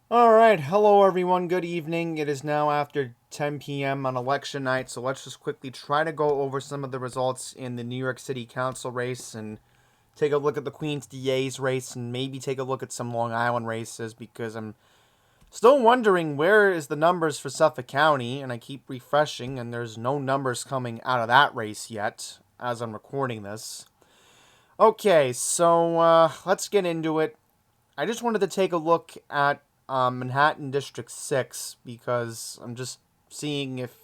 Alright, hello everyone, good evening. It is now after 10 p.m. on election night, so let's just quickly try to go over some of the results in the New York City Council race and take a look at the Queens DA's race and maybe take a look at some Long Island races because I'm still wondering where is the numbers for Suffolk County, and I keep refreshing and there's no numbers coming out of that race yet as I'm recording this. Okay, so let's get into it. I just wanted to take a look at Manhattan District 6 because I'm just seeing if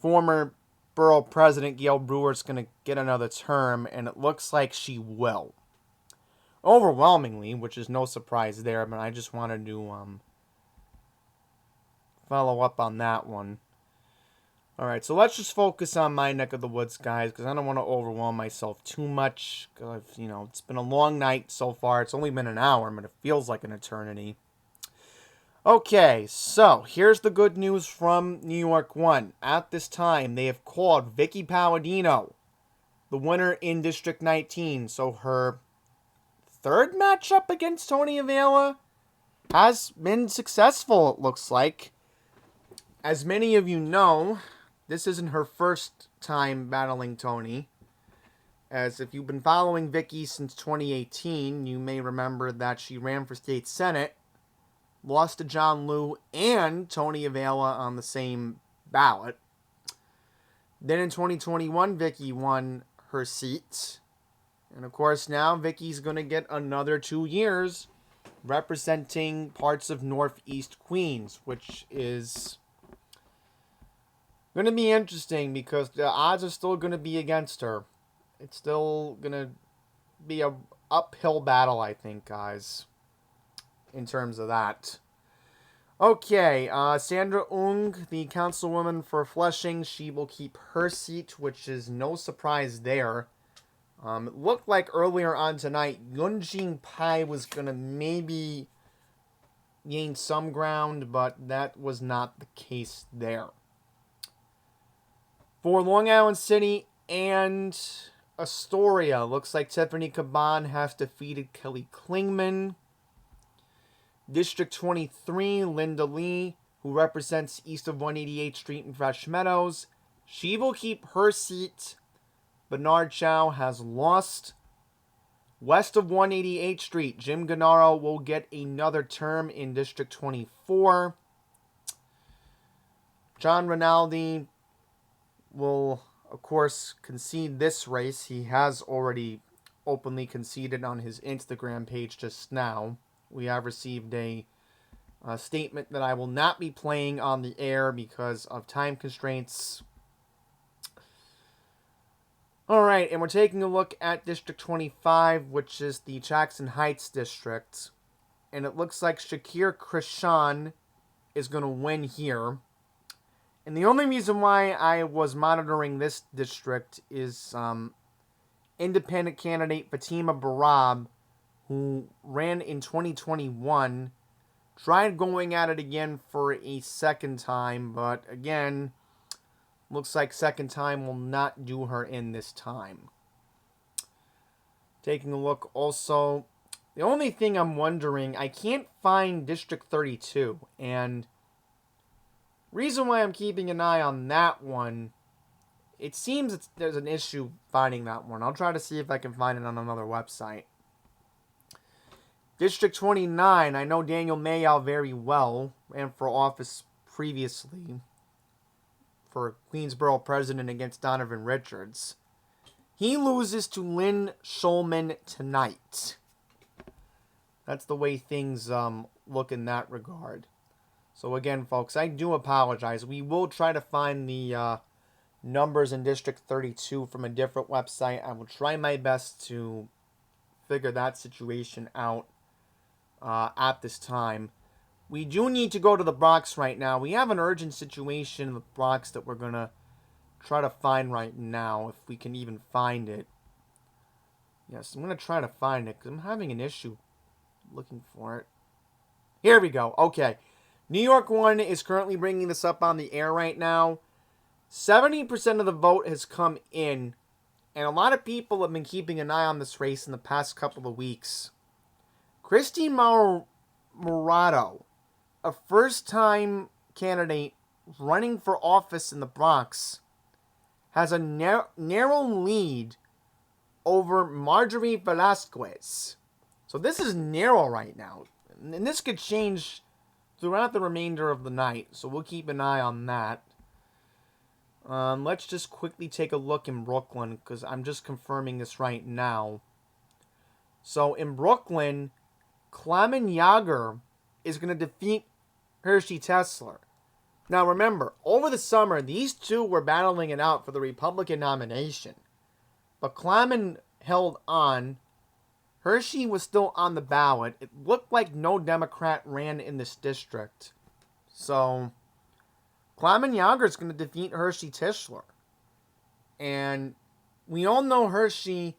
former borough president Gail Brewer is going to get another term, and it looks like she will. Overwhelmingly, which is no surprise there, but I just wanted to follow up on that one. Alright, so let's just focus on my neck of the woods, guys, because I don't want to overwhelm myself too much. Cause it's been a long night so far. It's only been an hour, but it feels like an eternity. Okay, so here's the good news from New York 1. At this time, they have called Vickie Paladino the winner in District 19. So her third matchup against Tony Avila has been successful, it looks like. As many of you know, this isn't her first time battling Tony. As if you've been following Vickie since 2018, you may remember that she ran for state senate, lost to John Liu and Tony Avila on the same ballot. Then in 2021, Vickie won her seat. And of course now Vickie's going to get another 2 years representing parts of Northeast Queens, which is going to be interesting because the odds are still going to be against her. It's still going to be a uphill battle, I think, guys, in terms of that. Okay, Sandra Ung, the councilwoman for Flushing, she will keep her seat, which is no surprise there. It looked like earlier on tonight, Yunjin Pai was going to maybe gain some ground, but that was not the case there. For Long Island City and Astoria, looks like Tiffany Caban has defeated Kelly Klingman. District 23, Linda Lee, who represents east of 188th Street in Fresh Meadows, she will keep her seat. Bernard Chow has lost. West of 188th Street, Jim Gennaro will get another term in District 24. John Rinaldi will, of course, concede this race. He has already openly conceded on his Instagram page just now. We have received a statement that I will not be playing on the air because of time constraints. Alright, and we're taking a look at District 25, which is the Jackson Heights district. And it looks like Shakir Krishan is going to win here. And the only reason why I was monitoring this district is independent candidate Fatima Barab, who ran in 2021, tried going at it again for a second time, but again, looks like second time will not do her in this time. Taking a look also, the only thing I'm wondering, I can't find District 32, and reason why I'm keeping an eye on that one, it seems there's an issue finding that one. I'll try to see if I can find it on another website. District 29, I know Daniel Mayow very well, ran for office previously for Queensborough president against Donovan Richards. He loses to Lynn Schulman tonight. That's the way things look in that regard. So again, folks, I do apologize. We will try to find the numbers in District 32 from a different website. I will try my best to figure that situation out at this time. We do need to go to the Bronx right now. We have an urgent situation in the Bronx that we're going to try to find right now, if we can even find it. Yes, I'm going to try to find it because I'm having an issue looking for it. Here we go. Okay. New York 1 is currently bringing this up on the air right now. 70% of the vote has come in, and a lot of people have been keeping an eye on this race in the past couple of weeks. Christine Murato a first-time candidate running for office in the Bronx has a narrow lead over Marjorie Velasquez. So this is narrow right now. And this could change throughout the remainder of the night. So we'll keep an eye on that. Let's just quickly take a look in Brooklyn, because I'm just confirming this right now. So in Brooklyn, Clement Yager is going to defeat Hershey Tesler. Now remember, over the summer, these two were battling it out for the Republican nomination. But Clement held on. Hershey was still on the ballot. It looked like no Democrat ran in this district. So Clement Yager is going to defeat Hershey Tesler. And we all know Hershey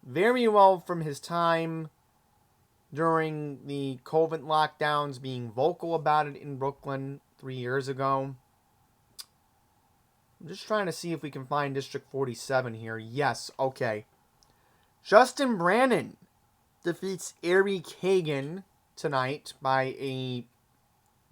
very well from his time during the COVID lockdowns, being vocal about it in Brooklyn 3 years ago. I'm just trying to see if we can find District 47 here. Yes, okay. Justin Brannan defeats Eric Kagan tonight by a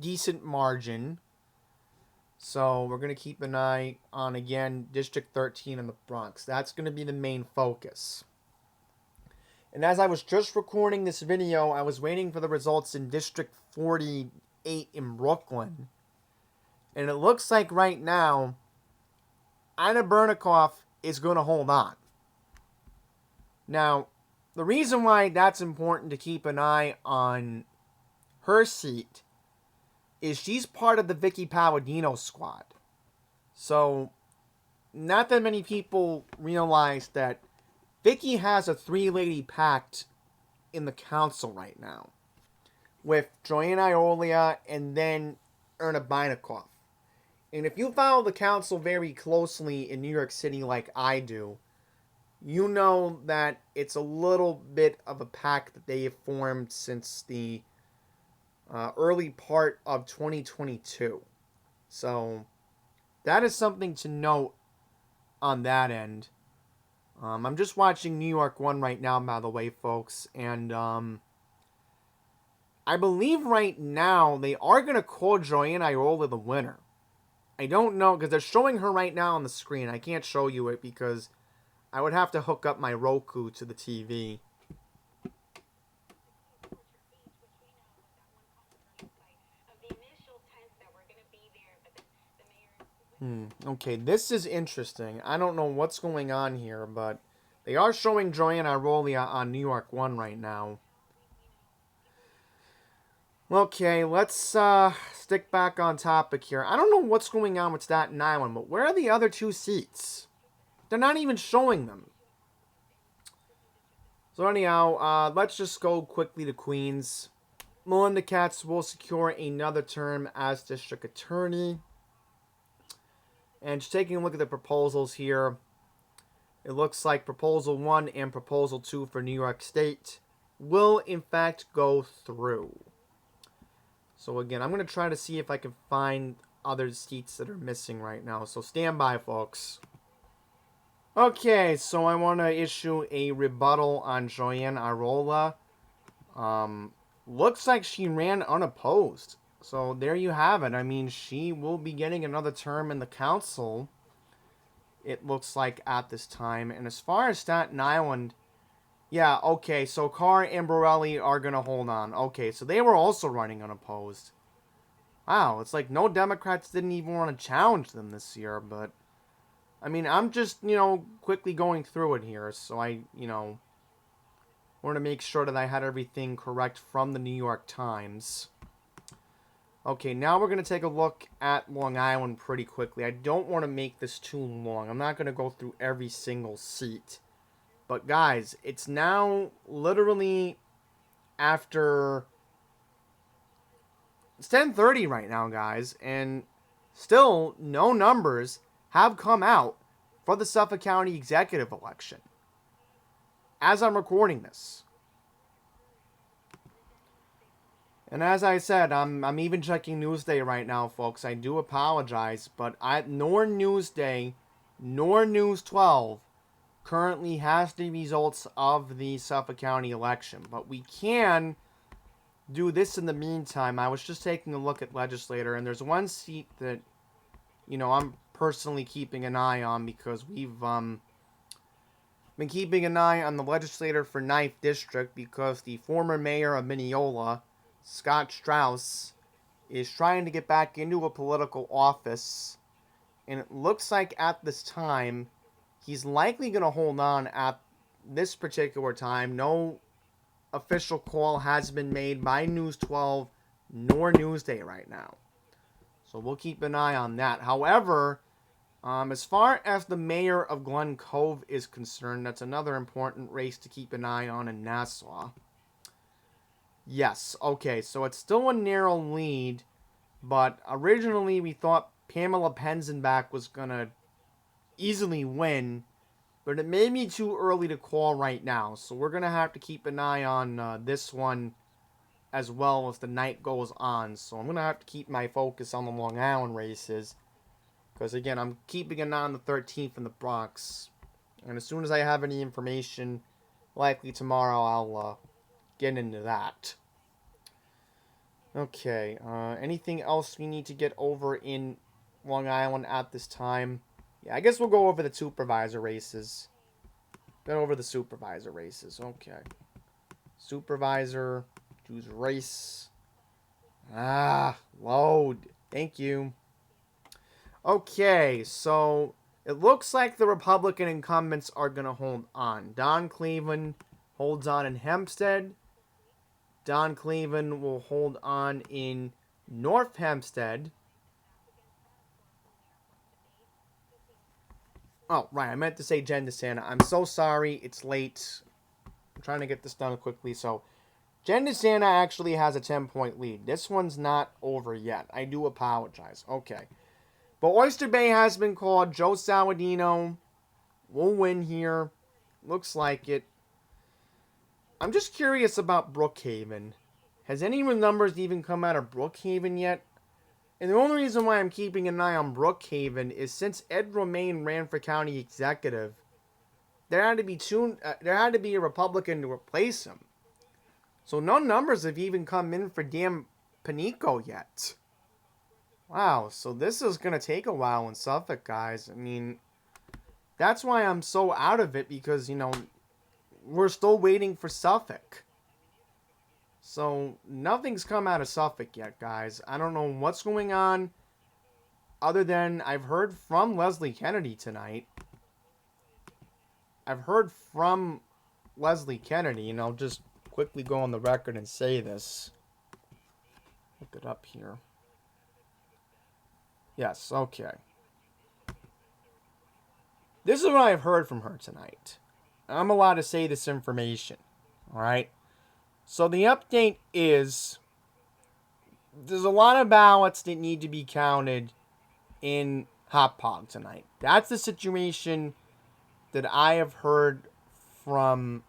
decent margin. So we're going to keep an eye on, again, District 13 in the Bronx. That's going to be the main focus. And as I was just recording this video, I was waiting for the results in District 48 in Brooklyn. And it looks like right now, Anna Bernikoff is going to hold on. Now, the reason why that's important to keep an eye on her seat is she's part of the Vickie Paladino squad. So, not that many people realize that Vickie has a three-lady pact in the council right now, with Joanne Iolia and then Erna Beinikoff. And if you follow the council very closely in New York City like I do, you know that it's a little bit of a pact that they have formed since the early part of 2022. So that is something to note on that end. I'm just watching New York 1 right now, by the way, folks. And I believe right now they are going to call Joanne Iola the winner. I don't know, because they're showing her right now on the screen. I can't show you it because I would have to hook up my Roku to the TV. Okay, this is interesting. I don't know what's going on here, but they are showing Joanne Iola on New York 1 right now. Okay, let's stick back on topic here. I don't know what's going on with Staten Island, but where are the other two seats? They're not even showing them. So anyhow, let's just go quickly to Queens. Melinda Katz will secure another term as district attorney. And just taking a look at the proposals here, it looks like Proposal 1 and Proposal 2 for New York State will in fact go through. So again, I'm going to try to see if I can find other seats that are missing right now. So stand by, folks. Okay, so I want to issue a rebuttal on Joanne Iola. Looks like she ran unopposed. So there you have it. I mean, she will be getting another term in the council, it looks like, at this time. And as far as Staten Island, yeah, okay, so Carr and Borelli are going to hold on. Okay, so they were also running unopposed. Wow, it's like no Democrats didn't even want to challenge them this year, but I mean, I'm just, quickly going through it here, so I, want to make sure that I had everything correct from the New York Times. Okay, now we're going to take a look at Long Island pretty quickly. I don't want to make this too long. I'm not going to go through every single seat. But guys, it's now literally after... It's 10:30 right now, guys, and still no numbers have come out for the Suffolk County executive election as I'm recording this. And as I said, I'm even checking Newsday right now, folks. I do apologize, but nor Newsday nor News 12 currently has the results of the Suffolk County election. But we can do this in the meantime. I was just taking a look at legislator, and there's one seat that, I'm personally keeping an eye on because we've been keeping an eye on the legislator for 9th District because the former mayor of Mineola, Scott Strauss, is trying to get back into a political office. And it looks like at this time, he's likely going to hold on at this particular time. No official call has been made by News 12 nor Newsday right now. So we'll keep an eye on that. However, as far as the mayor of Glen Cove is concerned, that's another important race to keep an eye on in Nassau. Yes, okay, so it's still a narrow lead, but originally we thought Pamela Penzenbach was going to easily win, but it may be too early to call right now, so we're going to have to keep an eye on this one as well as the night goes on. So I'm going to have to keep my focus on the Long Island races, because again, I'm keeping an eye on the 13th in the Bronx, and as soon as I have any information, likely tomorrow, I'll get into that. Okay, anything else we need to get over in Long Island at this time? Yeah, I guess we'll go over the supervisor races. Go over the supervisor races. Okay. Supervisor, choose race. Load. Thank you. Okay, so it looks like the Republican incumbents are going to hold on. Don Cleveland holds on in Hempstead. Don Cleveland will hold on in North Hempstead. Oh, right, I meant to say Jen DeSanta. I'm so sorry, it's late. I'm trying to get this done quickly. So, Jen DeSanta actually has a 10-point lead. This one's not over yet. I do apologize. Okay. But Oyster Bay has been called. Joe Saladino will win here. Looks like it. I'm just curious about Brookhaven. Has any numbers even come out of Brookhaven yet? And the only reason why I'm keeping an eye on Brookhaven is since Ed Romaine ran for county executive, there had to be a Republican to replace him. So no numbers have even come in for Dan Panico yet. Wow, so this is going to take a while in Suffolk, guys. I mean, that's why I'm so out of it, because, we're still waiting for Suffolk. So, nothing's come out of Suffolk yet, guys. I don't know what's going on, other than I've heard from Leslie Kennedy tonight. I've heard from Leslie Kennedy, and I'll just quickly go on the record and say this. Look it up here. Yes, okay. This is what I've heard from her tonight. I'm allowed to say this information, alright? So the update is, there's a lot of ballots that need to be counted in Hauppauge tonight. That's the situation that I have heard from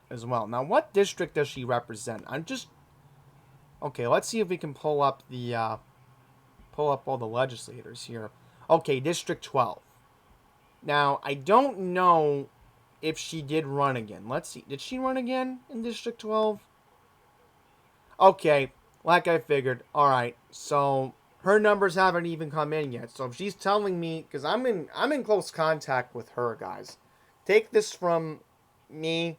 as well. Now, what district does she represent? Okay, let's see if we can pull up all the legislators here. Okay, District 12. Now, I don't know if she did run again. Let's see. Did she run again in District 12? Okay, like I figured. Alright, so her numbers haven't even come in yet. So if she's telling me, because I'm in close contact with her, guys. Take this from me,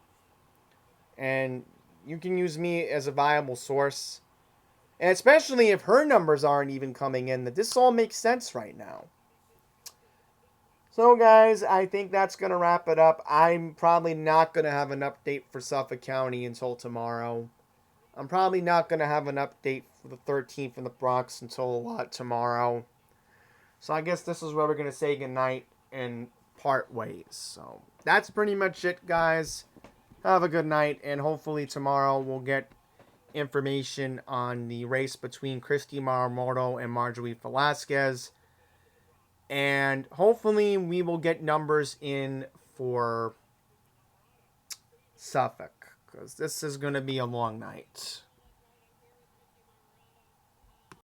and you can use me as a viable source. And especially if her numbers aren't even coming in, that this all makes sense right now. So, guys, I think that's going to wrap it up. I'm probably not going to have an update for Suffolk County until tomorrow. I'm probably not going to have an update for the 13th in the Bronx until tomorrow. So, I guess this is where we're going to say goodnight and part ways. So, that's pretty much it, guys. Have a good night, and hopefully tomorrow we'll get information on the race between Christy Maramoto and Marjorie Velasquez. And hopefully we will get numbers in for Suffolk, because this is going to be a long night.